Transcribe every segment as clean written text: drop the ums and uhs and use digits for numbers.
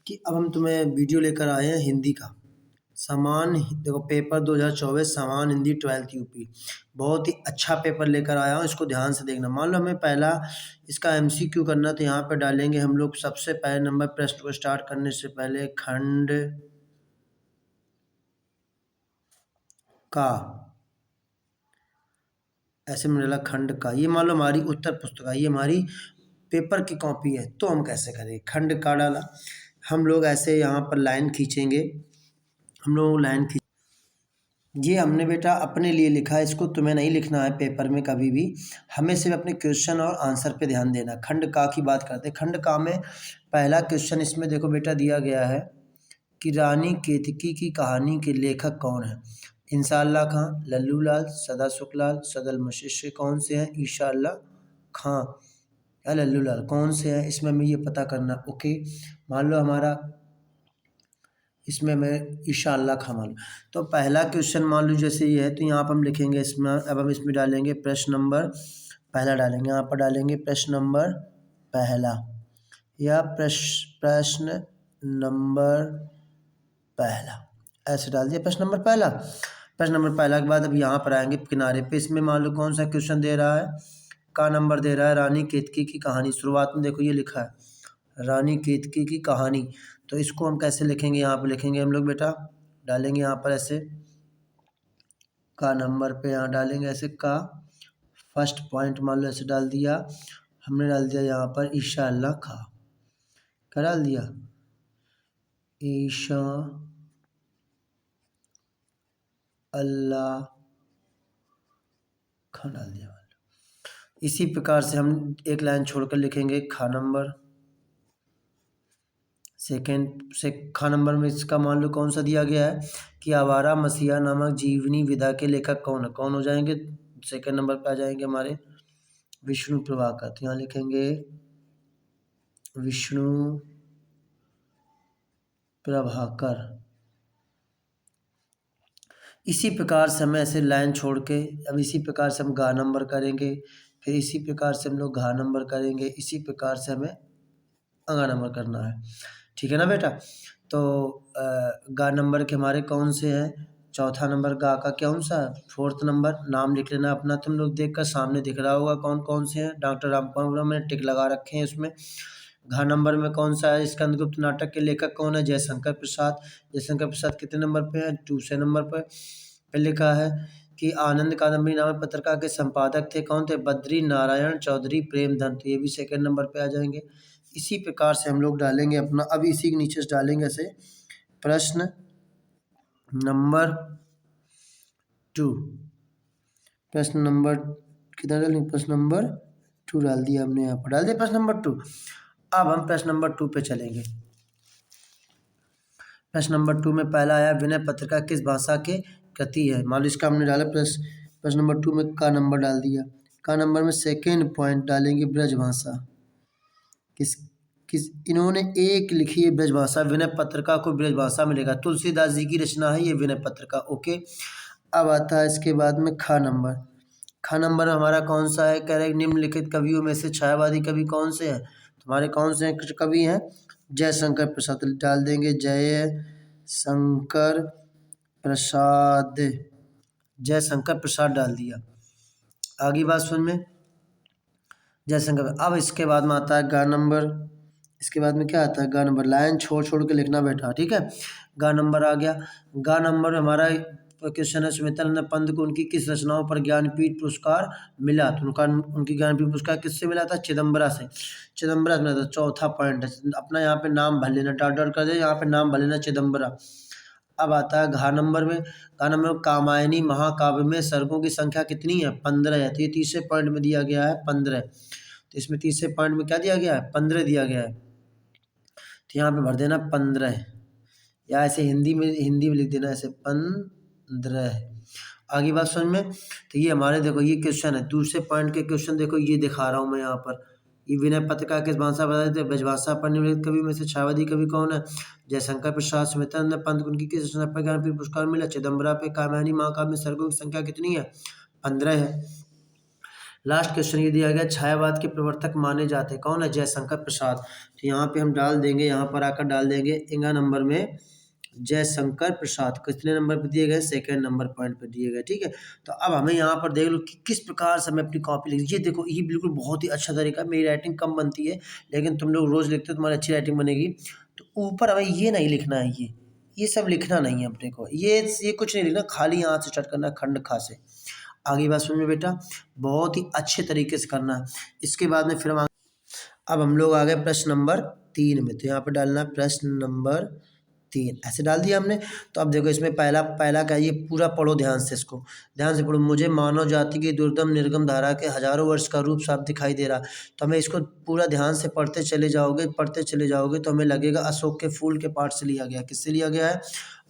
कि अब हम तुम्हें वीडियो लेकर आए हैं हिंदी का। समान देखो पेपर 2024 समान हिंदी 12th यूपी। बहुत ही अच्छा पेपर लेकर आया हूँ, इसको ध्यान से देखना। मान लो हमें पहला इसका एमसीक्यू करना, तो यहाँ पे डालेंगे हम लोग सबसे पहले नंबर। प्रश्न को स्टार्ट करने से पहले खंड का, ऐसे में डाला खंड का। ये मान लो हमारी उत्तर पुस्तिका, ये हमारी पेपर की कॉपी है, तो हम कैसे करें। खंड का डाला, हम लोग ऐसे यहाँ पर लाइन खींचेंगे। हम लोग लाइन खींच, ये हमने बेटा अपने लिए लिखा है, इसको तुम्हें नहीं लिखना है पेपर में कभी भी। हमें सिर्फ अपने क्वेश्चन और आंसर पे ध्यान देना। खंड का की बात करते हैं। खंड का में पहला क्वेश्चन इसमें देखो बेटा दिया गया है कि रानी केतकी की कहानी के लेखक कौन है। इंसाअल्लाह खां, लल्लू लाल, सदा सुखलाल, सदल मशिश कौन से हैं। ईशाअल्लाह खां या लल्लू लाल कौन से हैं, इसमें हमें ये पता करना। ओके, मान लो हमारा इसमें मैं इंशाअल्लाह खां मान लो। तो पहला क्वेश्चन मान लो जैसे ये है, तो यहाँ पर हम लिखेंगे इसमें। अब हम इसमें डालेंगे प्रश्न नंबर पहला डालेंगे। यहाँ पर डालेंगे प्रश्न नंबर पहला या प्रश्न नंबर पहला, ऐसे डाल दिया प्रश्न नंबर पहला। प्रश्न नंबर पहला के बाद अब यहाँ पर आएंगे किनारे पे। इसमें मान लो कौन सा क्वेश्चन दे रहा है, का नंबर दे रहा है रानी केतकी की कहानी। शुरुआत में देखो ये लिखा है रानी केतकी की कहानी, तो इसको हम कैसे लिखेंगे। यहाँ पे लिखेंगे हम लोग बेटा, डालेंगे यहाँ पर ऐसे का नंबर पे, यहाँ डालेंगे ऐसे का फर्स्ट पॉइंट मान लो ऐसे डाल दिया हमने। डाल दिया यहाँ पर इंशाअल्लाह खां, क्या डाल दिया ईशा अल्लाह खां डाल दिया। इसी प्रकार से हम एक लाइन छोड़कर लिखेंगे खा नंबर सेकेंड से। खा नंबर में इसका मान लो कौन सा दिया गया है कि आवारा मसीहा नामक जीवनी विधा के लेखक कौन है। कौन हो जाएंगे, सेकेंड नंबर पे आ जाएंगे हमारे विष्णु प्रभाकर। तो यहाँ लिखेंगे विष्णु प्रभाकर। इसी प्रकार से हमें ऐसे लाइन छोड़ के, अब इसी प्रकार से हम गा नंबर करेंगे, फिर इसी प्रकार से हम लोग घा नंबर करेंगे, इसी प्रकार से हमें अगा नंबर करना है। ठीक है ना बेटा। तो गा नंबर के हमारे कौन से हैं, चौथा नंबर गा का कौन सा है, फोर्थ नंबर। नाम लिख लेना अपना, तुम लोग देखकर सामने दिख रहा होगा कौन कौन से हैं। डॉक्टर रामकुमार वर्मा मैंने टिक लगा रखे हैं इसमें। घा नंबर में कौन सा है, स्कंदगुप्त नाटक के लेखक कौन है, जयशंकर प्रसाद। जयशंकर प्रसाद कितने नंबर पे है, दूसरे नंबर पर। फिर लिखा है कि आनंद कादम्बरी नामक पत्रिका के संपादक थे कौन थे, बद्री नारायण चौधरी प्रेमधन। तो ये भी सेकेंड नंबर पे आ जाएंगे। इसी प्रकार से हम लोग डालेंगे अपना। अब इसी के नीचे से डालेंगे ऐसे प्रश्न नंबर 2। प्रश्न नंबर कितना डालेंगे, प्रश्न नंबर 2 डाल दिया हमने, यहाँ पर डाल दिया प्रश्न नंबर 2। अब हम प्रश्न नंबर 2 पे चलेंगे। प्रश्न नंबर 2 में पहला आया विनय पत्रिका किस भाषा के कृति है। मान लो इसका हमने डाला प्रश्न नंबर 2 में का नंबर डाल दिया। का नंबर में सेकेंड पॉइंट डालेंगे ब्रजभाषा। किस इन्होंने एक लिखी है ब्रजभाषा, विनय पत्रिका को ब्रजभाषा मिलेगा। तुलसीदास जी की रचना है ये विनय पत्रिका। ओके, अब आता है इसके बाद में खा नंबर। खा नंबर हमारा कौन सा है, कह रहे निम्नलिखित कवियों में से छायावादी कवि कौन से हैं। तुम्हारे कौन से कवि हैं, जयशंकर प्रसाद डाल देंगे। जयशंकर प्रसाद, जयशंकर प्रसाद डाल दिया। आगे बात सुन में जयशंकर। अब इसके बाद में आता है गा नंबर। इसके बाद में क्या आता है, गा नंबर। लाइन छोड़ छोड़ के लिखना बेटा, ठीक है। गा नंबर आ गया। गा नंबर हमारा क्वेश्चन है सुमित्रानंद पंत को उनकी किस रचनाओं पर ज्ञानपीठ पुरस्कार मिला। तो उनकी ज्ञानपीठ पुरस्कार किससे मिला था, चिदम्बरा से। चिदम्बरा मिला था। चौथा पॉइंट है अपना, यहाँ पे नाम भर लेना, डॉट डॉट कर दे, यहाँ पे नाम भर लेना चिदम्बरा। अब आता है घा नंबर में। घा नंबर में कामायनी महाकाव्य में सर्गों की संख्या कितनी है, 15 है। तो ये तीसरे पॉइंट में दिया गया है 15। तो इसमें तीसरे पॉइंट में क्या दिया गया है, 15 दिया गया है। तो यहाँ पे भर देना 15, या ऐसे हिंदी में लिख देना ऐसे 15। आगे बात समझ में। तो ये हमारे देखो ये क्वेश्चन है, दूसरे पॉइंट के क्वेश्चन देखो ये दिखा रहा हूँ मैं यहाँ पर। ये विनय पत्रिका किस भाषा बता देते, ब्रजभाषा पर। निम्नलिखित कवि में से छायावादी कवि कौन है, जयशंकर प्रसाद। सुमित्रानंद पंत को उनकी किस रचना पर ज्ञानपीठ पुरस्कार मिला, चिदम्बरा पे। कामायनी महाकाव्य में सर्गों की संख्या कितनी है, 15 है। लास्ट क्वेश्चन ये दिया गया, छायावाद के प्रवर्तक माने जाते कौन है? जयशंकर प्रसाद। तो यहाँ पे हम डाल देंगे, यहाँ पर आकर डाल देंगे इंगा नंबर में जयशंकर प्रसाद। कितने नंबर पर दिए गए? सेकंड नंबर पॉइंट पर दिए गए। ठीक है, तो अब हमें यहाँ पर देख लो कि किस प्रकार से हमें अपनी कॉपी लिख, ये देखो ये बिल्कुल बहुत ही अच्छा तरीका है। मेरी राइटिंग कम बनती है, लेकिन तुम लोग रोज़ लिखते हो, तुम्हारी अच्छी राइटिंग बनेगी। तो ऊपर हमें ये नहीं लिखना है, ये सब लिखना नहीं है अपने को, ये कुछ नहीं लिखना, खाली यहाँ से स्टार्ट करना है, खंड खा से। आगे बात सुन में बेटा, बहुत ही अच्छे तरीके से करना है। इसके बाद में फिर अब हम लोग आ गए प्रश्न नंबर 3 में। तो यहाँ पर डालना है प्रश्न नंबर 3, ऐसे डाल दिया हमने। तो अब देखो इसमें पहला क्या, ये पूरा पढ़ो ध्यान से, इसको ध्यान से पढ़ो। मुझे मानव जाति की दुर्दम निर्गम धारा के हजारों वर्ष का रूप साफ दिखाई दे रहा। तो हमें इसको पूरा ध्यान से पढ़ते चले जाओगे तो हमें लगेगा अशोक के फूल के पाठ से लिया गया। किससे लिया गया है?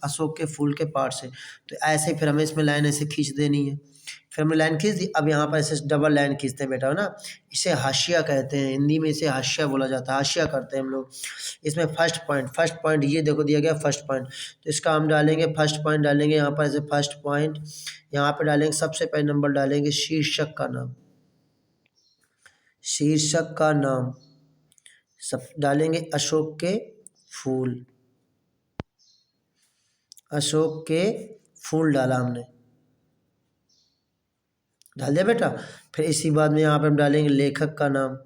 अशोक के फूल के पाठ से। तो ऐसे फिर हमें इसमें लाइन ऐसे खींच देनी है। फिर हमने लाइन खींच दी। अब यहाँ पर ऐसे डबल लाइन खींचते हैं बेटा, है ना। इसे हाशिया कहते हैं, हिंदी में इसे हाशिया बोला जाता है, हाशिया करते हैं हम लोग। इसमें फर्स्ट पॉइंट ये देखो दिया गया फर्स्ट पॉइंट। तो इसका हम डालेंगे फर्स्ट पॉइंट, डालेंगे यहाँ पर ऐसे फर्स्ट पॉइंट। यहाँ पर डालेंगे सबसे पहले नंबर डालेंगे शीर्षक का नाम, शीर्षक का नाम सब डालेंगे अशोक के फूल, अशोक के फूल डाला हमने, डाल दिया बेटा। फिर इसी बाद में यहाँ पे हम डालेंगे लेखक का नाम,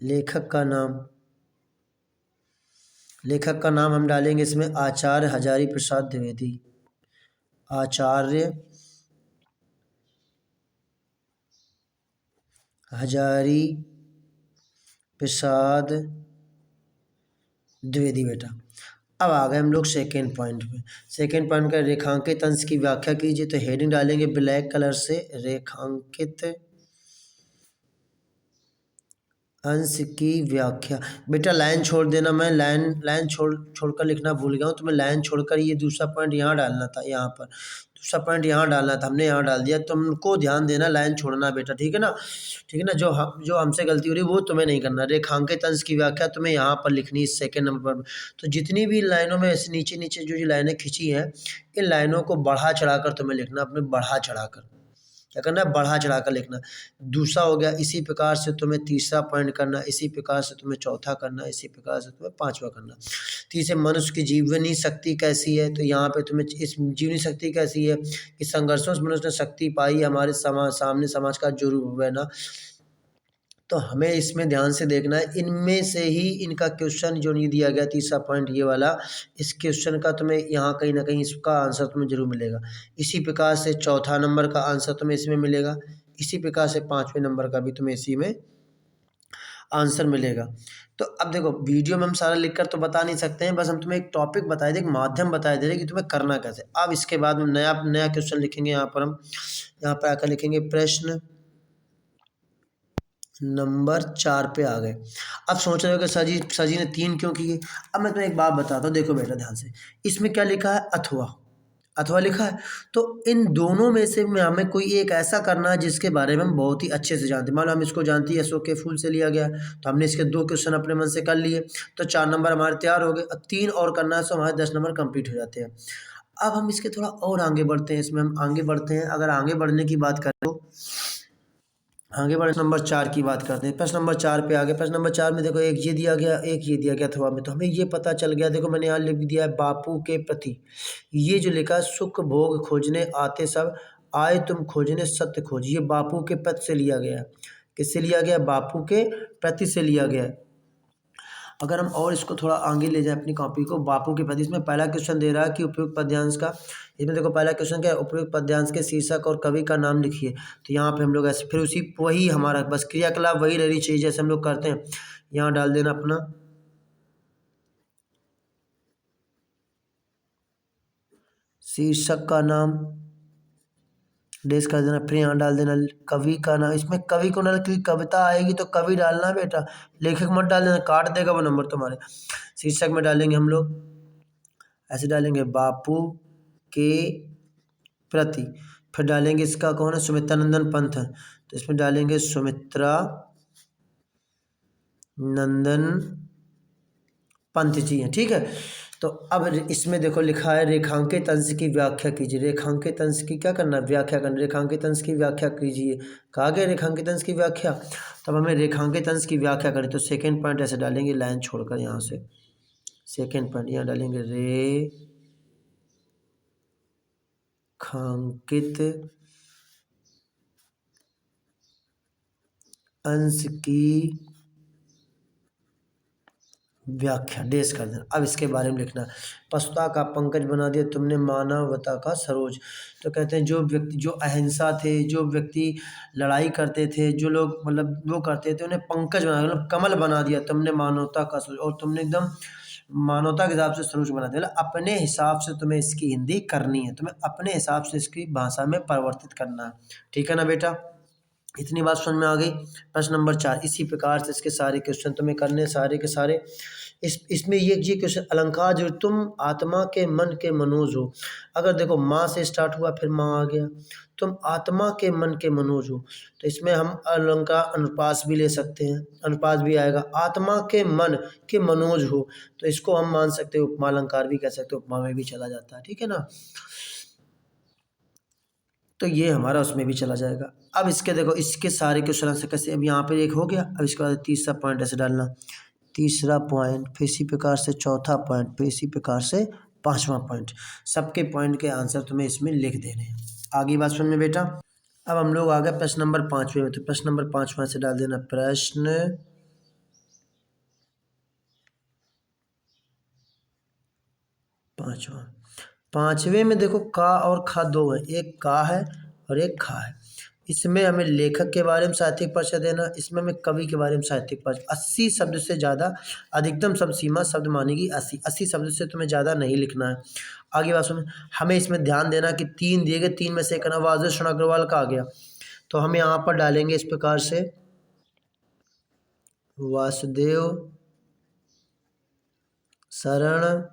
लेखक का नाम, लेखक का नाम हम डालेंगे इसमें आचार्य हजारी प्रसाद द्विवेदी, आचार्य हजारी प्रसाद द्विवेदी बेटा। अब आ गए हम लोग सेकेंड पॉइंट पे। सेकेंड पॉइंट का रेखांकित अंश की व्याख्या कीजिए। तो हेडिंग डालेंगे ब्लैक कलर से, रेखांकित अंश की व्याख्या। बेटा लाइन छोड़ देना, मैं लाइन छोड़कर लिखना भूल गया हूँ। तो मैं लाइन छोड़कर ये दूसरा पॉइंट यहाँ डालना था, यहाँ पर दूसरा पॉइंट यहाँ डालना था, हमने यहाँ डाल दिया। तुमको ध्यान देना, लाइन छोड़ना बेटा, ठीक है ना, ठीक है ना। जो हमसे गलती हो रही है वो तुम्हें नहीं करना। रेखांकित अंश की व्याख्या तुम्हें यहाँ पर लिखनी है सेकेंड नंबर पर। तो जितनी भी लाइनों में ऐसे नीचे नीचे जो लाइनें खींची हैं, इन लाइनों को बढ़ा चढ़ाकर तुम्हें लिखना, अपने बढ़ा चढ़ाकर क्या करना है, बढ़ा चढ़ा कर लिखना। दूसरा हो गया, इसी प्रकार से तुम्हें तीसरा पॉइंट करना, इसी प्रकार से तुम्हें चौथा करना, इसी प्रकार से तुम्हें पांचवा करना। तीसरे, मनुष्य की जीवनी शक्ति कैसी है। तो यहाँ पे तुम्हें इस जीवनी शक्ति कैसी है कि संघर्षों से मनुष्य ने शक्ति पाई, हमारे सामने समाज का जो रूप है ना। तो हमें इसमें ध्यान से देखना है, इनमें से ही इनका क्वेश्चन जो नहीं दिया गया तीसरा पॉइंट ये वाला, इस क्वेश्चन का तुम्हें यहाँ कहीं ना कहीं इसका आंसर तुम्हें जरूर मिलेगा। इसी प्रकार से चौथा नंबर का आंसर तुम्हें इसमें मिलेगा, इसी प्रकार से पाँचवें नंबर का भी तुम्हें इसी में आंसर मिलेगा। तो अब देखो वीडियो में हम सारा लिख कर तो बता नहीं सकते हैं, बस हम तुम्हें एक टॉपिक बताए दे, एक माध्यम बताए दे रहे कि तुम्हें करना कैसे। अब इसके बाद में नया क्वेश्चन लिखेंगे। यहाँ पर हम यहाँ पर आकर लिखेंगे प्रश्न नंबर 4 पे आ गए। अब सोच रहे हो कि सर जी ने 3 क्यों किए। अब मैं तुम्हें एक बात बताता हूँ, देखो बेटा ध्यान से। इसमें क्या लिखा है, अथवा, अथवा लिखा है। तो इन दोनों में से हमें कोई एक ऐसा करना है जिसके बारे में हम बहुत ही अच्छे से जानते हैं। मान लो हम इसको जानते हैं अशोक के फूल से लिया गया, तो हमने इसके 2 क्वेश्चन अपने मन से कर लिए, तो 4 नंबर हमारे तैयार हो गए। अब 3 और करना है तो हमारे 10 नंबर कंप्लीट हो जाते हैं। अब हम इसके थोड़ा और आगे बढ़ते हैं, इसमें हम आगे बढ़ते हैं। अगर आगे बढ़ने की बात करें तो आगे बढ़े नंबर 4 की बात करते हैं। प्रश्न नंबर 4 पे आ गए। प्रश्न नंबर 4 में देखो एक ये दिया गया, एक ये दिया गया अथवा में। तो हमें ये पता चल गया, देखो मैंने यहाँ लिख दिया है बापू के प्रति। ये जो लिखा है, सुख भोग खोजने आते सब, आए तुम खोजने सत्य खोज, ये बापू के प्रति से लिया गया है। किससे लिया गया? बापू के प्रति से लिया गया है। अगर हम और इसको थोड़ा आगे ले जाए अपनी कॉपी को, बापू के प्रति, इसमें पहला क्वेश्चन दे रहा है कि उपयुक्त पद्यांश का, इसमें देखो पहला क्वेश्चन क्या है, उपयुक्त पद्यांश के शीर्षक और कवि का नाम लिखिए। तो यहाँ पे हम लोग ऐसे फिर उसी वही हमारा बस क्रियाकलाप वही रहनी चाहिए जैसे हम लोग करते हैं। यहाँ डाल देना अपना शीर्षक का नाम, डेस कर देना, फिर यहाँ डाल देना कवि का नाम। इसमें कवि को ना, क्योंकि कविता आएगी तो कवि डालना बेटा, लेखक मत डाल देना, काट देगा वो नंबर तुम्हारे। शीर्षक में डालेंगे हम लोग ऐसे डालेंगे बापू के प्रति, फिर डालेंगे इसका कौन है, सुमित्रा नंदन पंत है, तो इसमें डालेंगे सुमित्रा नंदन पंत जी हैं, ठीक है। तो अब इसमें देखो लिखा है रेखांकित अंश की व्याख्या कीजिए। रेखांकित अंश की क्या करना है? व्याख्या करना। रेखांकित अंश की व्याख्या कीजिए। कहा गया रेखांकित अंश की व्याख्या। तब हमें रेखांकित अंश की व्याख्या करें तो सेकेंड पॉइंट ऐसे डालेंगे लाइन छोड़कर यहाँ से। सेकेंड पॉइंट यहाँ डालेंगे रेखांकित अंश की व्याख्या डेश कर देना। अब इसके बारे में लिखना। पशुता का पंकज बना दिया तुमने मानवता का सरोज। तो कहते हैं जो व्यक्ति जो अहिंसा थे, जो व्यक्ति लड़ाई करते थे, जो लोग मतलब वो करते थे, उन्हें पंकज बना मतलब कमल बना दिया तुमने मानवता का सरोज। और तुमने एकदम मानवता के हिसाब से सरोज बना दिया। मतलब अपने हिसाब से तुम्हें इसकी हिंदी करनी है, तुम्हें अपने हिसाब से इसकी भाषा में परिवर्तित करना है। ठीक है ना बेटा? इतनी बात समझ में आ गई। प्रश्न नंबर 4 इसी प्रकार से इसके सारे क्वेश्चन तुम्हें करने सारे के सारे। इसमें ये क्वेश्चन अलंकार जो तुम आत्मा के मन के मनोज हो। अगर देखो माँ से स्टार्ट हुआ फिर माँ आ गया, तुम आत्मा के मन के मनोज हो, तो इसमें हम अलंकार अनुप्रास भी ले सकते हैं, अनुप्रास भी आएगा। आत्मा के मन के मनोज हो तो इसको हम मान सकते हैं उपमा अलंकार भी कह सकते हैं, उपमा में भी चला जाता है। ठीक है ना? तो ये हमारा उसमें भी चला जाएगा। अब इसके देखो इसके सारे क्वेश्चन आंसर कैसे, अब यहाँ पे एक हो गया। अब इसके बाद तीसरा पॉइंट ऐसे डालना, तीसरा पॉइंट, फिर इसी प्रकार से चौथा पॉइंट, फिर इसी प्रकार से पांचवा पॉइंट। सबके पॉइंट के आंसर तुम्हें इसमें लिख देने हैं। आगे बात सुन में बेटा। अब हम लोग आ गए प्रश्न नंबर 5वें में। तो प्रश्न नंबर 5वां से डाल देना प्रश्न 5वां। 5वें में देखो का और खा दो है, एक का है और एक खा है। इसमें हमें लेखक के बारे में साहित्यिक परिचय देना, इसमें हमें कवि के बारे में साहित्यिक परिचय। 80 शब्द से ज़्यादा अधिकतम शब्द सीमा शब्द मानेगी 80 शब्द से तुम्हें ज़्यादा नहीं लिखना है। आगे बात सुन, हमें इसमें ध्यान देना कि 3 दिए गए, 3 में से एक ना वासुदेव शरण अग्रवाल का आ गया, तो हम यहाँ पर डालेंगे इस प्रकार से वासुदेव शरण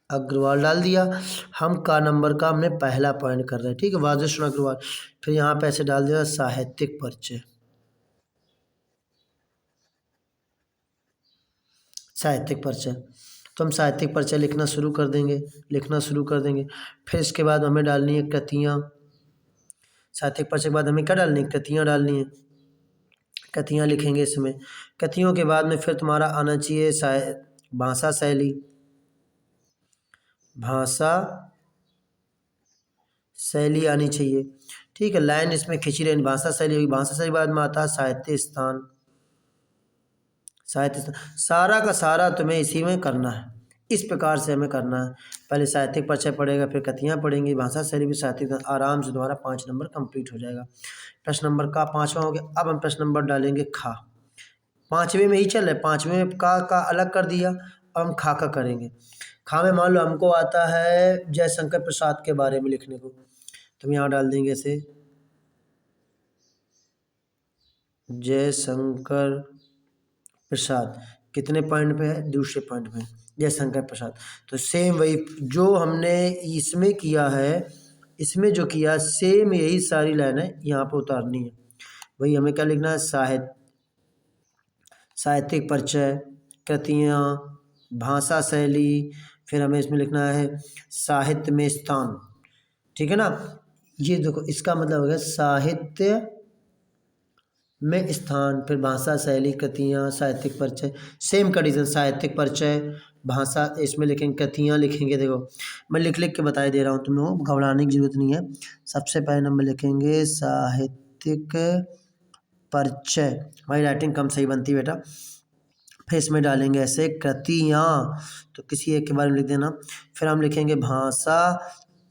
अग्रवाल डाल दिया। हम का नंबर का हमने पहला पॉइंट कर रहे हैं। ठीक है, वासुदेव शरण अग्रवाल। फिर यहाँ पे ऐसे डाल दिया साहित्यिक परिचय। साहित्यिक परिचय, तो हम साहित्यिक परिचय लिखना शुरू कर देंगे, लिखना शुरू कर देंगे। फिर इसके बाद हमें डालनी है कृतियाँ। साहित्यिक परिचय के बाद हमें क्या डालनी है? कृतियाँ डालनी है। कृतियाँ लिखेंगे इसमें। कृतियों के बाद में फिर तुम्हारा आना चाहिए भाषा शैली। भाषा शैली आनी चाहिए। ठीक है, लाइन इसमें खींची रहनी। भाषा शैली होगी, भाषा शैली बाद में आता है साहित्य स्थान। साहित्य स्थान सारा का सारा तुम्हें इसी में करना है। इस प्रकार से हमें करना है। पहले साहित्यिक परिचय पढ़ेगा, फिर कृतियाँ पढ़ेंगी, भाषा शैली भी साहित्यिक, आराम से तुम्हारा 5 नंबर कंप्लीट हो जाएगा। प्रश्न नंबर का 5वां हो गया। अब हम प्रश्न नंबर डालेंगे खा। 5वें में ही चल रहे, 5वें में का अलग कर दिया, अब हम खा का करेंगे। खा में मान लो हमको आता है जयशंकर प्रसाद के बारे में लिखने को, तो हम यहाँ डाल देंगे ऐसे जयशंकर प्रसाद। कितने पॉइंट पे है? दूसरे पॉइंट पे जयशंकर प्रसाद। तो सेम वही जो हमने इसमें किया है, इसमें जो किया सेम यही सारी लाइनें यहाँ पे उतारनी है। वही हमें क्या लिखना है? साहित्यिक परिचय, कृतियाँ, भाषा शैली, फिर हमें इसमें लिखना है साहित्य में स्थान। ठीक है ना? ये देखो इसका मतलब हो गया साहित्य में स्थान, फिर भाषा शैली, कृतियाँ, साहित्यिक परिचय। सेम कंडीशन, साहित्यिक परिचय, भाषा, इसमें लिखेंगे कृतियाँ लिखेंगे। देखो मैं लिख लिख के बता दे रहा हूँ, तुम लोग घबराने की जरूरत नहीं है। सबसे पहले नंबर लिखेंगे साहित्यिक परिचय, हमारी राइटिंग कम सही बनती है बेटा। फिर इसमें डालेंगे ऐसे कृतियाँ, तो किसी एक के बारे में लिख देना। फिर हम लिखेंगे भाषा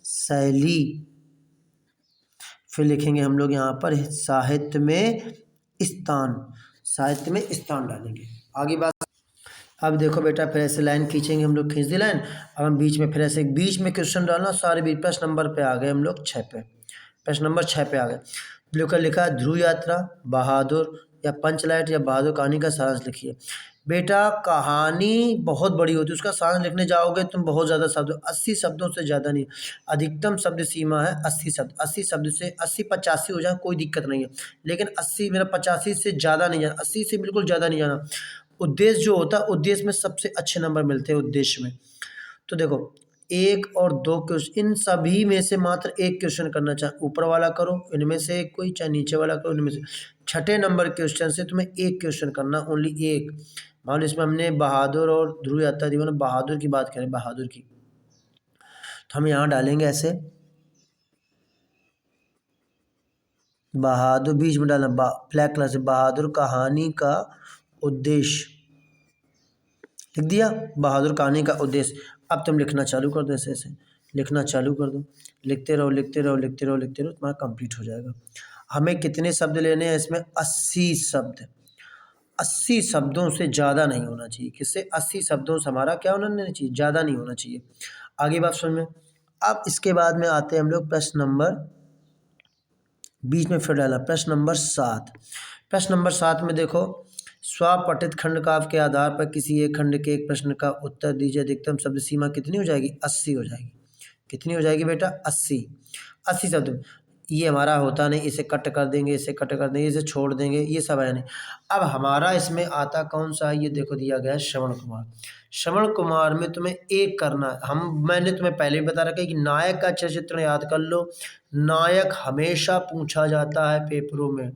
शैली, फिर लिखेंगे हम लोग यहाँ पर साहित्य में स्थान, साहित्य में स्थान डालेंगे। आगे बात, अब देखो बेटा फिर ऐसे लाइन खींचेंगे हम लोग, खींच दी लाइन। अब हम बीच में फिर ऐसे बीच में क्वेश्चन डालना सारे बीच। प्रश्न नंबर पे आ गए हम लोग 6 पे, प्रश्न नंबर 6 पे आ गए। लिखा है ध्रुव यात्रा, बहादुर या पंचलाइट या बहादुर कहानी का सारांश लिखिए। बेटा कहानी बहुत बड़ी होती है, उसका सारांश लिखने जाओगे तुम बहुत ज़्यादा शब्द, 80 शब्दों से ज़्यादा नहीं। अधिकतम शब्द सीमा है 80 शब्द। 80 शब्द से 80-85 हो जाए कोई दिक्कत नहीं है, लेकिन 80 मेरा 85 से ज़्यादा नहीं जाना, 80 से बिल्कुल ज़्यादा नहीं जाना। उद्देश्य जो होता है, उद्देश्य में सबसे अच्छे नंबर मिलते हैं उद्देश्य में। तो देखो 1 और 2 क्वेश्चन, इन सभी में से मात्र एक क्वेश्चन करना, चाहे ऊपर वाला करो इनमें से एक कोई, चाहे नीचे वाला करो इनमें से। छठे नंबर क्वेश्चन से तुम्हें एक क्वेश्चन करना, ओनली एक। मान लो इसमें हमने बहादुर और ध्रुव यात्रा दी, मतलब बहादुर की बात करें, बहादुर की, तो हम यहाँ डालेंगे ऐसे बहादुर, बीच में डालना ब्लैक कलर से बहादुर कहानी का उद्देश्य, लिख दिया बहादुर कहानी का उद्देश्य। अब तुम लिखना चालू कर दो, ऐसे ऐसे लिखना चालू कर दो, लिखते रहो लिखते रहो लिखते रहो लिखते रहो, तुम्हारा कंप्लीट हो जाएगा। हमें कितने शब्द लेने हैं इसमें? 80 शब्द। 80 शब्दों से ज़्यादा नहीं होना चाहिए। किससे? 80 शब्दों से हमारा क्या होना नहीं चाहिए? ज़्यादा नहीं होना चाहिए। आगे बात समझ में। अब इसके बाद में आते हैं हम लोग प्रश्न नंबर, बीच में फिर डाला प्रश्न नंबर 7। प्रश्न नंबर 7 में देखो, स्वपठित खंड काव्य के आधार पर किसी एक खंड के एक प्रश्न का उत्तर दीजिए। अधिकतम शब्द सीमा कितनी हो जाएगी? 80 हो जाएगी। कितनी हो जाएगी बेटा? 80 शब्द। ये हमारा होता नहीं, इसे कट कर देंगे, इसे कट कर देंगे, इसे छोड़ देंगे, ये सब है नहीं। अब हमारा इसमें आता कौन सा है? ये देखो दिया गया है श्रवण कुमार। श्रवण कुमार में तुम्हें एक करना है। मैंने तुम्हें पहले भी बता रखा है कि नायक का चरित्र याद कर लो। नायक हमेशा पूछा जाता है पेपरों में,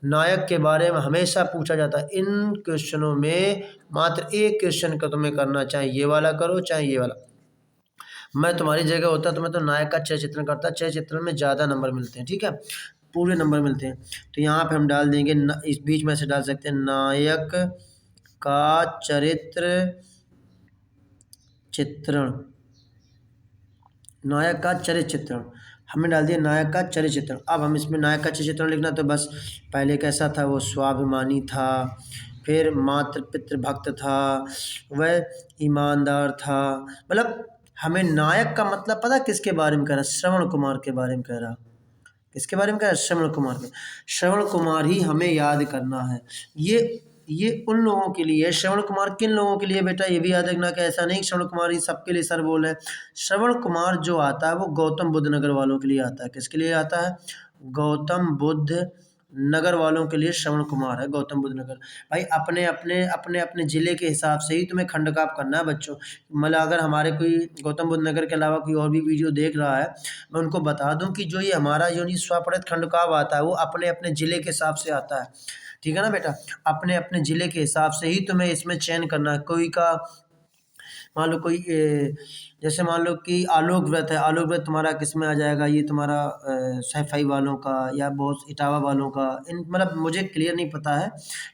नायक के बारे में हमेशा पूछा जाता है। इन क्वेश्चनों में मात्र एक क्वेश्चन का तुम्हें करना, चाहे ये वाला करो चाहे ये वाला। मैं तुम्हारी जगह होता तो मैं तो नायक का चय चित्रण करता, चय चित्रण में ज़्यादा नंबर मिलते हैं, ठीक है, पूरे नंबर मिलते हैं। तो यहाँ पे हम डाल देंगे इस बीच में से डाल सकते हैं नायक का चरित्र चित्रण, नायक का चरित्र चित्रण, हमने डाल दिया नायक का चरित्र चित्रण। अब हम इसमें नायक का चरित्र चित्रण लिखना, तो बस पहले कैसा था? वो स्वाभिमानी था, फिर मातृ पितृभक्त था, वह ईमानदार था। मतलब हमें नायक का मतलब पता किसके बारे में कह रहा? श्रवण कुमार के बारे में कह रहा। किसके बारे में कह रहा? श्रवण कुमार के। श्रवण कुमार ही हमें याद करना है। ये उन लोगों के लिए है। श्रवण कुमार किन लोगों के लिए बेटा? ये भी याद रखना कि ऐसा नहीं श्रवण कुमार ही सबके लिए सर बोल है। श्रवण कुमार जो आता है वो गौतम बुद्ध नगर वालों के लिए आता है। किसके लिए आता है? गौतम बुद्ध नगर वालों के लिए श्रवण कुमार है, गौतम बुद्ध नगर। भाई अपने ज़िले के हिसाब से ही तुम्हें खंड काव्य करना है बच्चों। मतलब अगर हमारे कोई गौतम बुद्ध नगर के अलावा कोई और भी वीडियो देख रहा है, मैं उनको बता दूं कि जो ये हमारा जो ये स्वपठित खंड काव्य आता है वो अपने अपने ज़िले के हिसाब से आता है, ठीक है ना बेटा? अपने अपने ज़िले के हिसाब से ही तुम्हें इसमें चयन करना है। कोई का मान लो कोई जैसे मान लो कि आलोक व्रत है, आलोक व्रत तुम्हारा किस में आ जाएगा? ये तुम्हारा सैफई वालों का या बहुत इटावा वालों का, इन मतलब मुझे क्लियर नहीं पता है,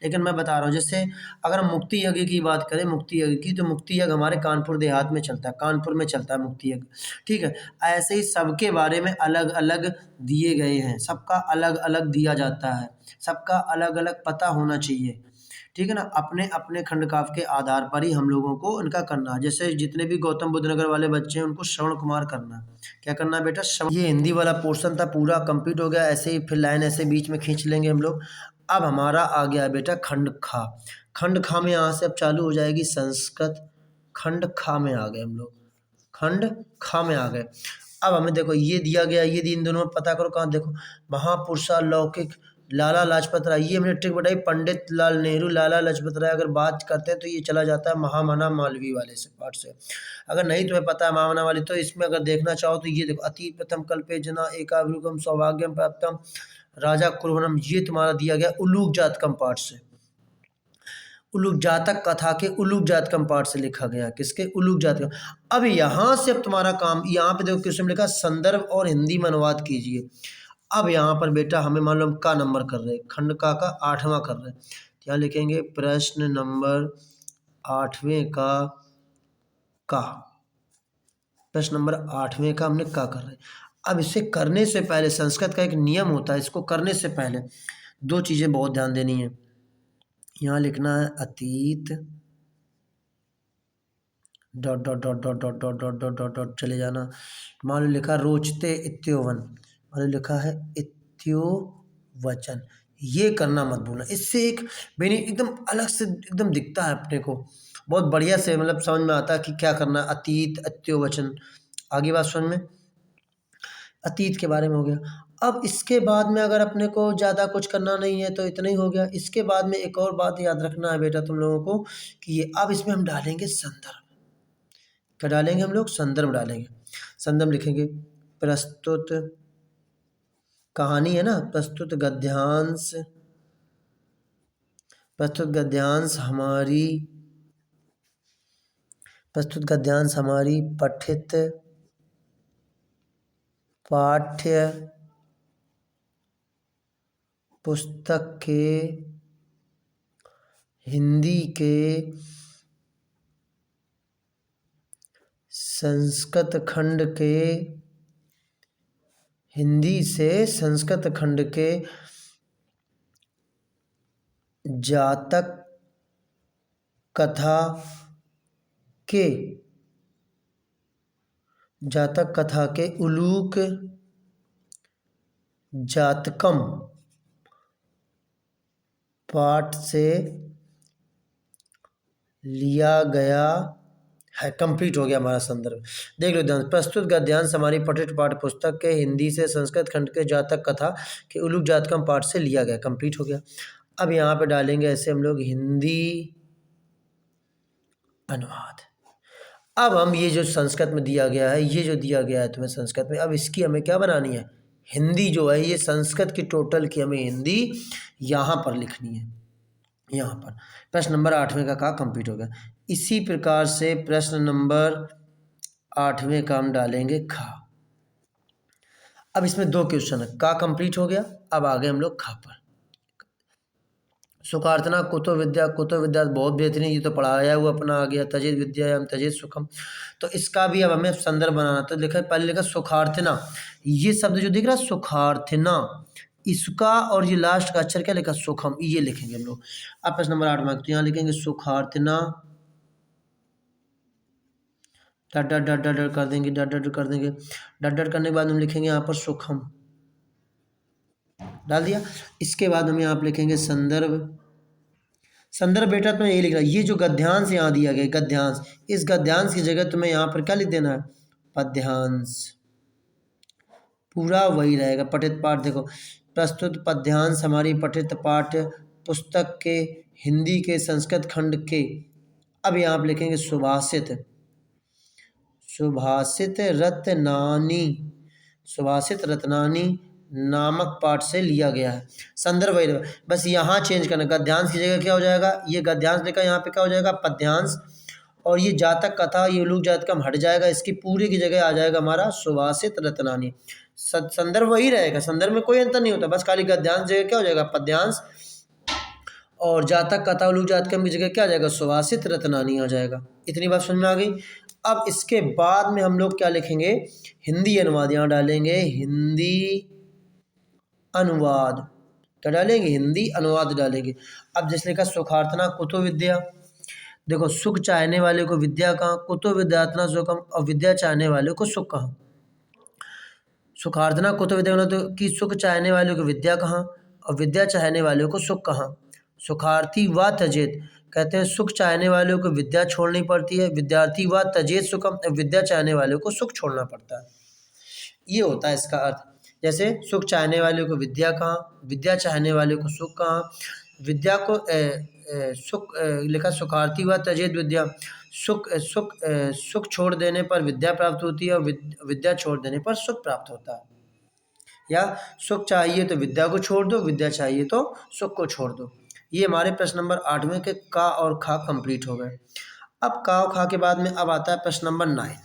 लेकिन मैं बता रहा हूँ। जैसे अगर हम मुक्ति यज्ञ की बात करें, मुक्ति यज्ञ की, तो मुक्ति यज्ञ हमारे कानपुर देहात में चलता है, कानपुर में चलता है मुक्ति यज्ञ, ठीक है। ऐसे ही सबके बारे में अलग अलग दिए गए हैं, सबका अलग अलग दिया जाता है, सबका अलग अलग पता होना चाहिए, ठीक है ना। अपने अपने खंड काव्य के आधार पर ही हम लोगों को उनका करना है। जैसे जितने भी गौतम बुद्ध नगर वाले बच्चे हैं उनको श्रवण कुमार करना है। क्या करना है बेटा? श्रवण। ये हिंदी वाला पोर्शन था, पूरा कंप्लीट हो गया। ऐसे ही फिर लाइन ऐसे बीच में खींच लेंगे हम लोग। अब हमारा आ गया बेटा खंड खा। खंड खा में यहाँ से अब चालू हो जाएगी संस्कृत। खंड खा में आ गए हम लोग, खंड खा में आ गए। अब हमें देखो ये दिया गया, ये इन दोनों में पता करो कहाँ। देखो महापुरुषा लौकिक लाला लाजपत राय, ये हमने ट्रिक बताई। पंडित लाल नेहरू, लाला लाजपत राय अगर बात करते हैं तो ये चला जाता है महामना मालवीय वाले से पार्ट से। अगर नहीं तुम्हें पता है महामना वाली, तो इसमें अगर देखना चाहो तो ये देखो अति प्रथम कल्पे जना एकाभिरुकम सौभाग्यम प्राप्तम राजा कुर्वनम, ये तुम्हारा दिया गया उलूक जातकम पाठ से। उलूक जातक कथा के उलूक जातकम पाठ से लिखा गया। किसके? उलूक जातकम। अब यहाँ से अब तुम्हारा काम, यहाँ पे देखो क्वेश्चन में लिखा संदर्भ और हिंदी में अनुवाद कीजिए। अब यहाँ पर बेटा हमें मान लो हम का नंबर कर रहे हैं, खंड का 8वां कर रहे हैं, क्या लिखेंगे? प्रश्न नंबर 8वें का प्रश्न नंबर 8वें का हमने का कर रहे हैं। अब इसे करने से पहले संस्कृत का एक नियम होता है, इसको करने से पहले दो चीज़ें बहुत ध्यान देनी है। यहाँ लिखना है अतीत dot dot dot dot dot dot dot dot dot dot चले जाना। मान लो लिखा रोचते इत्योवन, मान लो लिखा है इत्योवचन, ये करना मत भूलना। इससे एक बेनी एकदम अलग से एकदम दिखता है अपने को, बहुत बढ़िया से मतलब समझ में आता है कि क्या करना है। अतीत इत्योवचन, आगे बात समझ में। अतीत के बारे में हो गया। अब इसके बाद में अगर अपने को ज़्यादा कुछ करना नहीं है तो इतना ही हो गया। इसके बाद में एक और बात याद रखना है बेटा तुम लोगों को कि ये अब इसमें हम डालेंगे संदर्भ। क्या डालेंगे हम लोग? संदर्भ डालेंगे। संदर्भ लिखेंगे प्रस्तुत कहानी है ना, प्रस्तुत गद्यांश हमारी पठित पाठ्य पुस्तक के हिंदी के संस्कृत खंड के हिंदी से संस्कृत खंड के जातक कथा के उलूक जातकम पाठ से लिया गया है। कंप्लीट हो गया हमारा संदर्भ। देख लो ध्यान, प्रस्तुत गद्यांश हमारी पठित पाठ्य पुस्तक के हिंदी से संस्कृत खंड के जातक कथा के उलूक जातकम पाठ से लिया गया। कंप्लीट हो गया। अब यहाँ पे डालेंगे ऐसे हम लोग हिंदी अनुवाद। अब हम ये जो संस्कृत में दिया गया है, ये जो दिया गया है तुम्हें संस्कृत में, अब इसकी हमें क्या बनानी है? हिंदी जो है ये संस्कृत की टोटल की हमें हिंदी यहाँ पर लिखनी है। यहाँ पर प्रश्न नंबर 8वें का कंप्लीट हो गया। इसी प्रकार से प्रश्न नंबर 8वें का हम डालेंगे खा। अब इसमें 2 क्वेश्चन है। का कंप्लीट हो गया। अब आगे हम लोग खा पर। सुखार्थना कुतो विद्या बहुत बेहतरीन, ये तो पढ़ाया हुआ अपना आ गया। तजिद विद्या एवं तजिद सुखम, तो इसका भी अब हमें संदर्भ बनाना। तो लिखा पहले लिखा सुखार्थना, ये शब्द जो दिख रहा है सुखार्थना, इसका और ये लास्ट का अक्षर क्या लिखा? सुखम, ये लिखेंगे हम लोग। अब प्रश्न नंबर 8 में तो यहाँ लिखेंगे सुखार्थना डट डट डट डट कर देंगे, डट डट कर देंगे। डट डट करने के बाद हम लिखेंगे यहाँ पर सुखम, डाल दिया। इसके बाद हम यहाँ पर लिखेंगे संदर्भ। संदर्भ बेटा तुम्हें यही लिखना है, ये जो गद्यांश यहाँ दिया गया गद्यांश, इस गद्यांश की जगह तुम्हें यहाँ पर क्या लिख देना है? पद्यांश। पूरा वही रहेगा। पठित पाठ देखो, प्रस्तुत पद्यांश हमारी पठित पाठ्य पुस्तक के हिंदी के संस्कृत खंड के, अब यहाँ पर लिखेंगे सुभाषित रत्नानी नामक पाठ से लिया गया है। संदर्भ वही रहेगा, बस यहाँ चेंज करना। गद्यांश की जगह क्या हो जाएगा? ये गद्यांश लिखा, यहाँ पे क्या हो जाएगा? पद्यांश। और ये जातक कथा, ये उलूक जातकम हट जाएगा, इसकी पूरी की जगह आ जाएगा हमारा सुभाषित रत्नानी। संदर्भ वही रहेगा, संदर्भ में कोई अंतर नहीं होता, बस खाली गद्यांश जगह क्या हो जाएगा? पद्यांश, और जातक कथा उलूक जातकम की जगह क्या आ जाएगा? सुभाषित रत्नानी आ जाएगा। इतनी बात समझ में आ गई। अब इसके बाद में हम लोग क्या लिखेंगे? हिंदी अनुवाद। यहाँ डालेंगे हिंदी अनुवाद। क्या डालेंगे? हिंदी अनुवाद डालेंगे। अब जैसे लिखा सुखार्थना कुतो विद्या, देखो सुख चाहने वाले को विद्या कहाँ? कुतो विद्यार्थना सुखम, और विद्या चाहने वाले को सुख कहाँ? सुखार्थना कुतो विद्या, तो कि सुख चाहने वाले को विद्या कहाँ और विद्या चाहने वाले को सुख कहाँ? सुखार्थी व तजेत, कहते हैं सुख चाहने वालों को विद्या छोड़नी पड़ती है। विद्यार्थी व तजेत सुखम, विद्या चाहने वालों को सुख छोड़ना पड़ता है। ये होता है इसका अर्थ। जैसे सुख चाहने वाले को विद्या कहाँ, विद्या चाहने वाले को सुख कहाँ। विद्या को सुख लिखा सुखार्थी व तजेत विद्या, सुख छोड़ देने पर विद्या प्राप्त होती है और विद्या छोड़ देने पर सुख प्राप्त होता है। या सुख चाहिए तो विद्या को छोड़ दो, विद्या चाहिए तो सुख को छोड़ दो। ये हमारे प्रश्न नंबर 8वें के का और खा कंप्लीट हो गए। अब का और खा के बाद में अब आता है प्रश्न नंबर 9।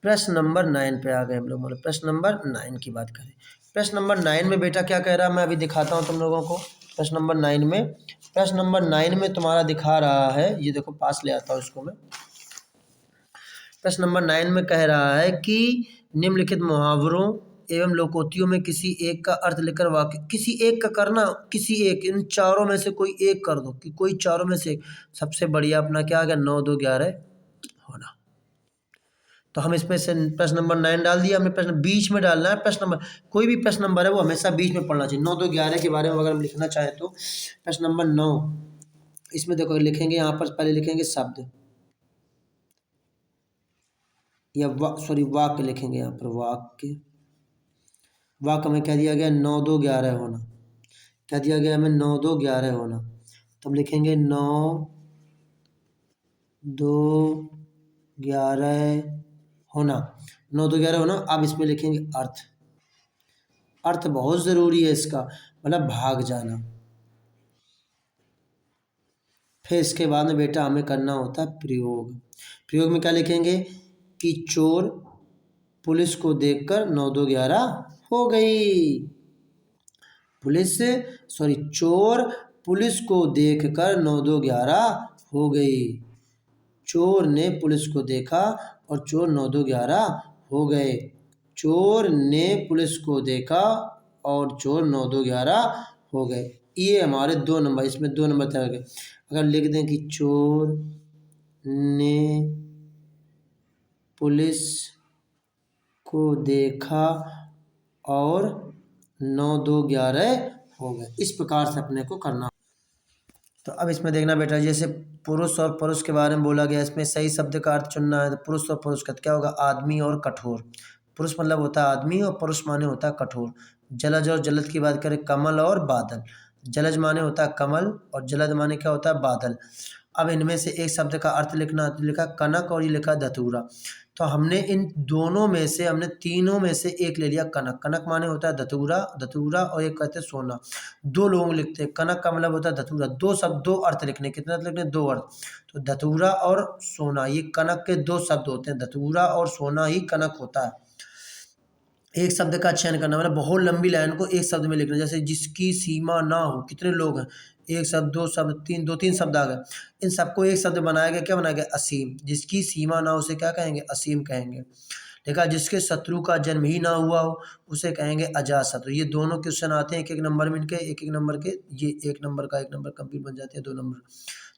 प्रश्न नंबर 9 पे आ गए हम लोग। मतलब प्रश्न नंबर 9 की बात करें। प्रश्न नंबर 9 में बेटा क्या कह रहा है, मैं अभी दिखाता हूँ तुम लोगों को। प्रश्न नंबर 9 में तुम्हारा दिखा रहा है, ये देखो पास ले आता हूँ इसको मैं। प्रश्न नंबर 9 में कह रहा है कि निम्नलिखित मुहावरों एवं लोकोक्तियों में किसी एक का अर्थ लिखकर वाक्य, किसी एक का करना, किसी एक, इन चारों में से कोई एक कर दो, कि कोई चारों में से सबसे बढ़िया अपना क्या आ गया? 9, 2, 11 होना। तो हम इसमें से प्रश्न नंबर 9 डाल दिया हमने। प्रश्न बीच में डालना है। प्रश्न नंबर, कोई भी प्रश्न नंबर है वो हमेशा बीच में पढ़ना चाहिए। 9, 2, 11 के बारे में अगर हम लिखना चाहें तो प्रश्न नंबर 9, इसमें देखो लिखेंगे, यहाँ पर पहले लिखेंगे शब्द या वाक्य लिखेंगे। यहाँ पर वाक्य, वाक्य में क्या दिया गया, 9 2 11 होना। क्या दिया गया हमें, 9 2 11 होना। तो हम लिखेंगे 9 2 11 होना, 9 2 11 होना। अब इसमें लिखेंगे अर्थ। अर्थ बहुत ज़रूरी है इसका, मतलब भाग जाना। फिर इसके बाद में बेटा हमें करना होता है प्रयोग। प्रयोग में क्या लिखेंगे कि चोर पुलिस को देखकर 9 2 11 हो गई। चोर पुलिस को देखकर 9 2 11 हो गई। चोर ने पुलिस को देखा और चोर 9 2 11 हो गए। चोर ने पुलिस को देखा और चोर 9 2 11 हो गए। ये हमारे 2 नंबर, इसमें 2 नंबर तैयार गए। अगर लिख दें कि चोर ने पुलिस को देखा और 9 2 11 हो गए, इस प्रकार से अपने को करना। तो अब इसमें देखना बेटा, जैसे पुरुष और पुरुष के बारे में बोला गया, इसमें सही शब्द का अर्थ चुनना है। तो पुरुष और पुरुष का क्या होगा, आदमी और कठोर। पुरुष मतलब होता है आदमी और पुरुष माने होता है कठोर। जलज और जलद की बात करें, कमल और बादल। जलज माने होता है कमल और जलद माने क्या होता है, बादल। अब इनमें से एक शब्द का अर्थ लिखना, तो लिखा कनक और ये लिखा धतूरा। तो हमने इन दोनों में से, हमने तीनों में से एक ले लिया कनक। कनक माने होता है धतूरा, धतूरा और एक कहते हैं सोना। 2 लोग लिखते हैं, कनक का मतलब होता है धतूरा। 2 शब्द 2 अर्थ लिखने, कितने अर्थ लिखने, 2 अर्थ। तो धतूरा और सोना ये कनक के 2 शब्द होते हैं, धतूरा और सोना ही कनक होता है। एक शब्द का चयन करना, मतलब बहुत लंबी लाइन को एक शब्द में लिखना। जैसे जिसकी सीमा ना हो, कितने लोग हैं, एक शब्द, 2 शब्द, 3, 2-3 शब्द आ गए। इन सबको एक शब्द बनाया गया, क्या बनाया गया, असीम। जिसकी सीमा ना हो उसे क्या कहेंगे, असीम कहेंगे। देखा, जिसके शत्रु का जन्म ही ना हुआ हो उसे कहेंगे अजातशत्रु। ये दोनों क्वेश्चन आते हैं एक एक नंबर में, इनके एक एक नंबर के, ये एक नंबर का एक नंबर कंप्लीट बन जाते हैं, 2 नंबर।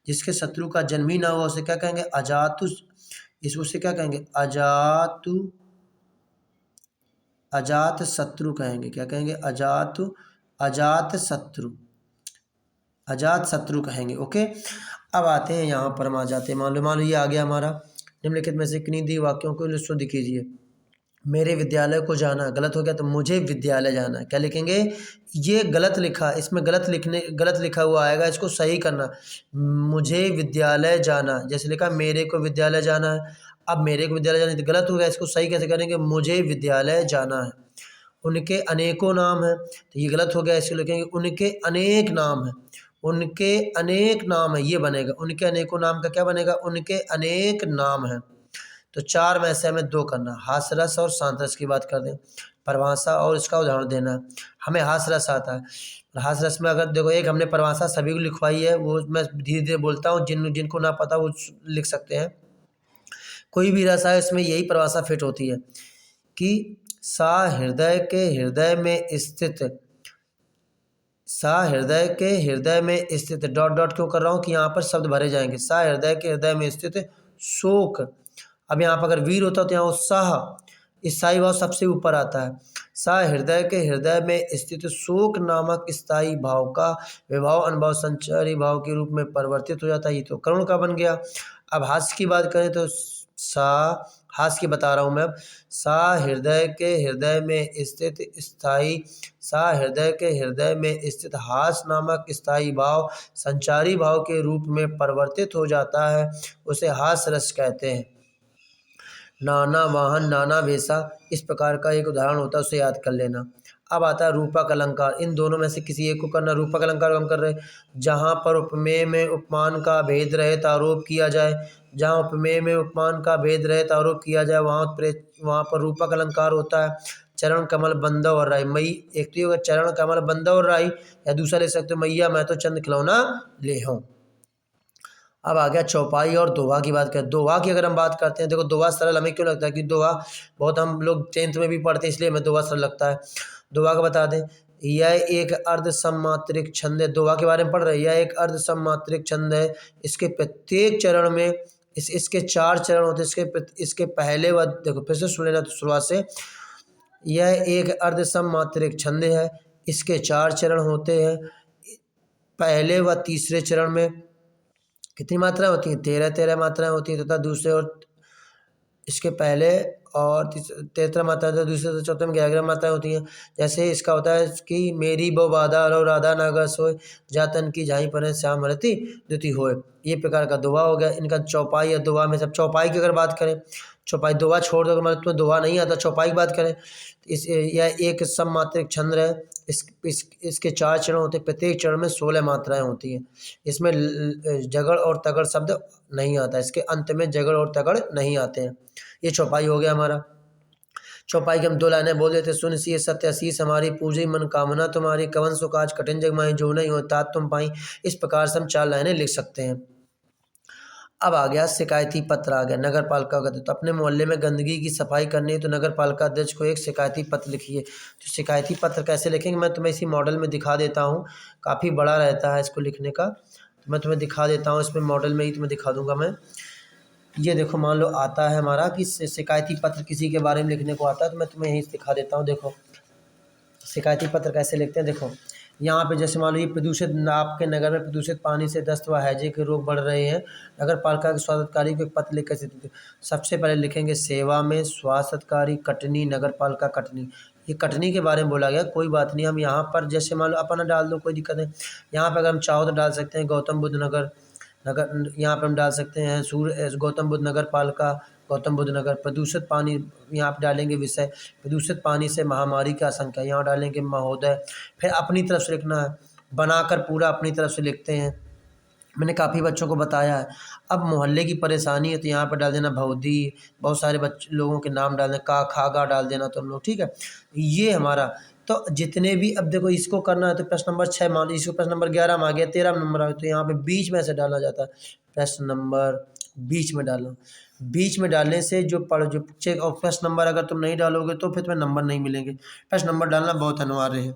जिसके शत्रु का जन्म ही ना हुआ उसे क्या कहेंगे, अजातु। इस उसे क्या कहेंगे, अजात शत्रु कहेंगे। क्या कहेंगे, अजात शत्रु, अजात शत्रु कहेंगे। ओके, अब आते हैं यहाँ पर, हम आ जाते हैं, मान लो ये आ गया हमारा। निम्नलिखित में से किन्हीं दी वाक्यों को लिखो, दिखीजिए। मेरे विद्यालय को जाना गलत हो गया, तो मुझे विद्यालय जाना है। क्या लिखेंगे, ये गलत लिखा, इसमें गलत लिखा हुआ आएगा, इसको सही करना। मुझे विद्यालय जाना, जैसे लिखा मेरे को विद्यालय जाना है। अब मेरे को विद्यालय जाना है तो गलत हो गया, इसको सही कैसे करेंगे, मुझे विद्यालय जाना है। उनके अनेकों नाम हैं, तो ये गलत हो गया, इसको लिखेंगे उनके अनेक नाम हैं। उनके अनेक नाम है, ये बनेगा। उनके अनेकों नाम का क्या बनेगा, उनके अनेक नाम हैं। तो 4 में से हमें 2 करना। हास्यरस और शांत रस की बात कर दें, परिभाषा और इसका उदाहरण देना है। हमें हास्यरस आता है। हास्यरस में अगर देखो, एक हमने परिभाषा सभी को लिखवाई है, वो मैं धीरे धीरे बोलता हूँ, जिनको ना पता वो लिख सकते हैं। कोई भी रस है इसमें यही परिभाषा फिट होती है कि हृदय के हृदय में स्थित, हृदय में स्थित, डॉट डॉट क्यों कर रहा हूँ कि यहाँ पर शब्द भरे जाएंगे। हृदय के हृदय में स्थित शोक। अब यहाँ पर अगर वीर होता तो यहाँ उत्साह, स्थायी भाव सबसे ऊपर आता है। हृदय के हृदय में स्थित शोक नामक स्थायी भाव का विभाव अनुभव संचारी भाव के रूप में परिवर्तित हो जाता है। ये तो करुण का बन गया। अब हास्य की बात करें तो हास्य की बता रहा हूँ मैं अब। हृदय के हृदय में स्थित स्थायी, हृदय के हृदय में स्थित हास्य नामक स्थायी भाव संचारी भाव के रूप में परिवर्तित हो जाता है, उसे हास्य रस कहते हैं। नाना वाहन, नाना भेषा, इस प्रकार का एक उदाहरण होता है, उसे याद कर लेना। अब आता है रूपक अलंकार। इन दोनों में से किसी एक को करना। रूपक अलंकार हम कर रहे हैं जहाँ पर उपमेय में उपमान का भेद रहित आरोप किया जाए। जहाँ उपमेय में उपमान का भेद रहित आरोप किया जाए वहाँ पर रूपक अलंकार होता है। चरण कमल बंधव और राई, मई, एक तो होगा चरण कमल बंधव और राई, या दूसरा ले सकते हो मैया मैं तो चंद खिलौना ले हूँ। अब आ गया चौपाई और दोहा की बात करें। दोहा की अगर हम बात करते हैं, देखो दोहा सरल हमें क्यों लगता है कि दोहा बहुत हम लोग 10th में भी पढ़ते हैं, इसलिए हमें दोहा सरल लगता है। दोहा का बता दें, यह एक अर्ध सममात्रिक छंद है। दोहा के बारे में पढ़ रहे हैं, यह एक अर्ध सममात्रिक छंद है। इसके प्रत्येक चरण में इसके 4 चरण होते हैं। इसके पहले व देखो फिर से सुन लेना तो शुरुआत से। यह एक अर्ध सममात्रिक छंद है। इसके 4 चरण होते हैं। पहले व तीसरे चरण में कितनी मात्राएं होती हैं, 13 मात्राएं होती हैं, तथा दूसरे और इसके पहले और 33 मात्रा है, दूसरे से चौथे में 11 मात्राएं होती हैं। जैसे इसका होता है कि मेरी बो बाधा रो राधा नागा सोए जातन की झाई पर श्याम रति द्युति होए, ये प्रकार का दोहा हो गया। इनका चौपाई या दोहा में सब चौपाई की अगर बात करें, चौपाई दोहा छोड़ दो, मतलब तुम्हें दोहा नहीं आता, चौपाई की बात करें इस यह एक सममात्रिक छंद है। इसके 4 चरण होते हैं, प्रत्येक चरण में 16 मात्राएं होती हैं। इसमें जगड़ और तगड़ शब्द नहीं आता, इसके अंत में जगड़ और तगड़ नहीं आते हैं। ये चौपाई हो गया हमारा। चौपाई के हम 2 लाइनें बोल देते, सुन सी सत्य शीस हमारी पूजी मन कामना तुम्हारी, कवन सुख आज कठिन जग माही जो नहीं हो तात तुम पाई। इस प्रकार से हम 4 लाइनें लिख सकते हैं। अब आ गया शिकायती पत्र, आ गया नगर पालिका का। तो अपने मोहल्ले में गंदगी की सफाई करनी है तो नगर पालिका अध्यक्ष को एक शिकायती पत्र लिखिए। तो शिकायती पत्र कैसे लिखेंगे मैं तुम्हें इसी मॉडल में दिखा देता हूँ, काफ़ी बड़ा रहता है इसको लिखने का, तो मैं तुम्हें दिखा देता हूँ। इसमें मॉडल में ही तुम्हें दिखा दूंगा मैं। ये देखो, मान लो आता है हमारा कि शिकायती पत्र किसी के बारे में लिखने को आता है, तो मैं तुम्हें यहीं दिखा देता हूँ। देखो शिकायती पत्र कैसे लिखते हैं। देखो यहाँ पे जैसे मान लो ये प्रदूषित, आपके नगर में प्रदूषित पानी से दस्त व हैजे के रोग बढ़ रहे हैं, नगर पालिका के स्वास्थ्य अधिकारी को एक पत्र लिख कर सबसे पहले लिखेंगे सेवा में स्वास्थ्य अधिकारी कटनी, नगर पालिका कटनी। ये कटनी के बारे में बोला गया, कोई बात नहीं, हम यहाँ पर जैसे मान लो अपना डाल दो, कोई दिक्कत नहीं। यहाँ पर अगर हम चाहो तो डाल सकते हैं गौतम बुद्ध नगर, यहाँ पर हम डाल सकते हैं गौतम बुद्ध नगर पालिका, गौतम बुद्ध नगर। प्रदूषित पानी यहाँ पर डालेंगे विषय, प्रदूषित पानी से महामारी की आशंका, यहाँ डालेंगे महोदय। फिर अपनी तरफ से लिखना है, बनाकर पूरा अपनी तरफ से लिखते हैं, मैंने काफ़ी बच्चों को बताया है। अब मोहल्ले की परेशानी है तो यहाँ पर डाल देना भौदी, बहुत सारे लोगों के नाम डाल देना, का खागा डाल देना तुम लोग, ठीक है। ये हमारा तो जितने भी, अब देखो इसको करना है तो प्रश्न नंबर 6 मान लीजिए, इसको प्रश्न नंबर 11 में आ गया, 13 नंबर आ गया, तो यहाँ पे बीच में से डाला जाता है, प्रश्न नंबर बीच में डालो। बीच में डालने से जो चेक, और प्रश्न नंबर अगर तुम नहीं डालोगे तो फिर तुम्हें नंबर नहीं मिलेंगे। प्रश्न नंबर डालना बहुत अनिवार्य है।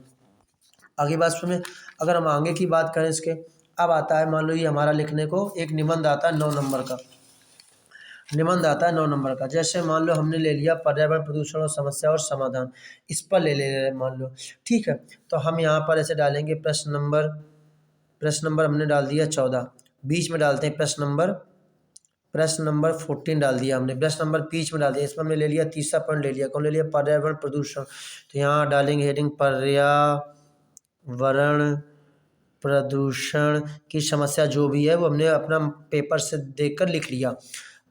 आगे बात सुने, अगर हम आगे की बात करें इसके, अब आता है मान लो ये हमारा लिखने को एक निबंध आता है 9 नंबर का, निबंध आता है 9 नंबर का। जैसे मान लो हमने ले लिया पर्यावरण प्रदूषण और समस्या और समाधान, इस पर ले ले मान लो, ठीक है। तो हम यहाँ पर ऐसे डालेंगे प्रश्न नंबर हमने डाल दिया 14, बीच में डालते हैं प्रश्न नंबर 14 डाल दिया हमने, प्रश्न नंबर बीच में डाल दिया। इसमें हमने ले लिया तीसरा पॉइंट ले लिया, कौन ले लिया, पर्यावरण प्रदूषण। तो यहाँ डालेंगे हेडिंग पर्यावरण प्रदूषण की समस्या जो भी है वो हमने अपना पेपर से देखकर लिख लिया।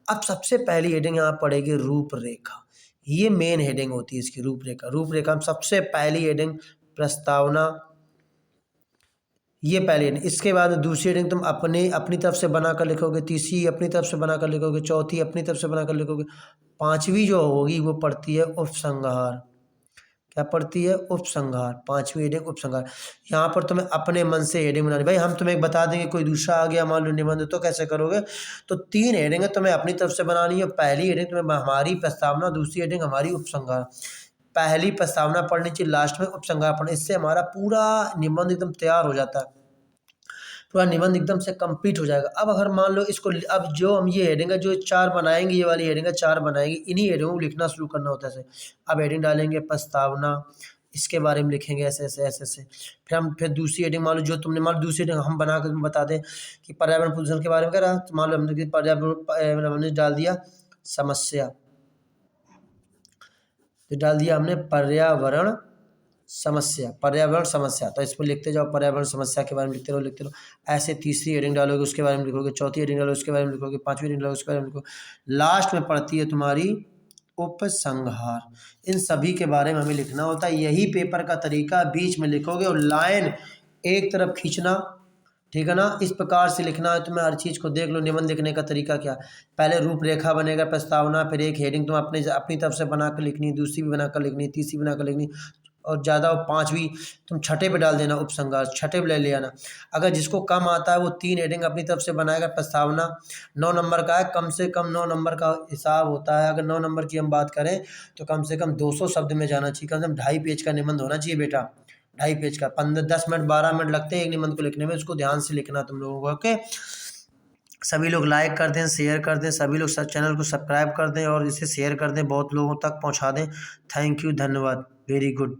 अब सबसे पहली हेडिंग यहाँ पड़ेगी रूपरेखा, ये मेन हेडिंग होती है इसकी, रूपरेखा में सबसे पहली हेडिंग प्रस्तावना, ये पहली हेडिंग। इसके बाद दूसरी हेडिंग तुम अपनी तरफ से बनाकर लिखोगे, तीसरी अपनी तरफ से बनाकर लिखोगे, चौथी अपनी तरफ से बनाकर लिखोगे, पांचवी जो होगी वो पड़ती है उपसंहार। क्या पड़ती है, उपसंहार, पांचवी हेडिंग उपसंहार। यहाँ पर तुम्हें अपने मन से हेडिंग बनानी, भाई हम तुम्हें बता देंगे, कोई दूसरा आ गया मान लो निबंध तो कैसे करोगे। तो 3 हेडिंग तुम्हें अपनी तरफ से बनानी है, पहली हेडिंग तुम्हें हमारी प्रस्तावना, दूसरी हेडिंग हमारी उपसंहार। पहली प्रस्तावना पढ़नी चाहिए, लास्ट में उपसंहार पढ़ना, इससे हमारा पूरा निबंध एकदम तैयार हो जाता है, पूरा निबंध एकदम से कंप्लीट हो जाएगा। अब अगर मान लो इसको, अब जो हम ये हेडिंग है जो 4 बनाएंगे, ये वाली हेडिंग है 4 बनाएंगे, इन्हीं हेडिंगों को लिखना शुरू करना होता है ऐसे। अब हेडिंग डालेंगे प्रस्तावना, इसके बारे में लिखेंगे ऐसे ऐसे ऐसे ऐसे। फिर दूसरी हेडिंग मान लो जो तुमने, मान लो दूसरी हेडिंग हम बना कर बता दें कि पर्यावरण प्रदूषण के बारे में करा, तो मान लो हमने पर्यावरण हमने डाल दिया समस्या, तो डाल दिया हमने पर्यावरण समस्या, तो इसमें लिखते जाओ पर्यावरण समस्या के बारे में लिखते रहो। ऐसे तीसरी हेडिंग डालोगे उसके बारे में लिखोगे, चौथी हेडिंग डालोगे उसके बारे में लिखोगे, पांचवी हेडिंग डालोगे उसके बारे में लिखोगे, लास्ट में पड़ती है तुम्हारी उपसंहार। इन सभी के बारे में हमें लिखना होता है, यही पेपर का तरीका, बीच में लिखोगे और लाइन एक तरफ खींचना, ठीक है ना। इस प्रकार से लिखना है तुम्हें, हर चीज़ को देख लो। निबंध लिखने का तरीका क्या, पहले रूपरेखा बनेगा, प्रस्तावना, फिर एक हेडिंग तुम अपनी तरफ से बनाकर लिखनी, दूसरी भी बनाकर लिखनी, तीसरी बनाकर लिखनी, और ज़्यादा पांचवी तुम छठे पे डाल देना उपसंहार, छठे पे ले आना। अगर जिसको कम आता है वो 3 हेडिंग अपनी तरफ से बनाएगा। प्रस्तावना 9 नंबर का है, कम से कम 9 नंबर का हिसाब होता है। अगर 9 नंबर की हम बात करें तो कम से कम 200 शब्द में जाना चाहिए, कम से कम 2.5 पेज का निबंध होना चाहिए बेटा, 2.5 पेज का। 10 मिनट 12 मिनट लगते हैं एक निबंध को लिखने में, उसको ध्यान से लिखना तुम लोगों को, ओके। सभी लोग लाइक कर दें, शेयर कर दें, सभी लोग चैनल को सब्सक्राइब कर दें और इसे शेयर कर दें, बहुत लोगों तक पहुंचा दें। थैंक यू, धन्यवाद, वेरी गुड।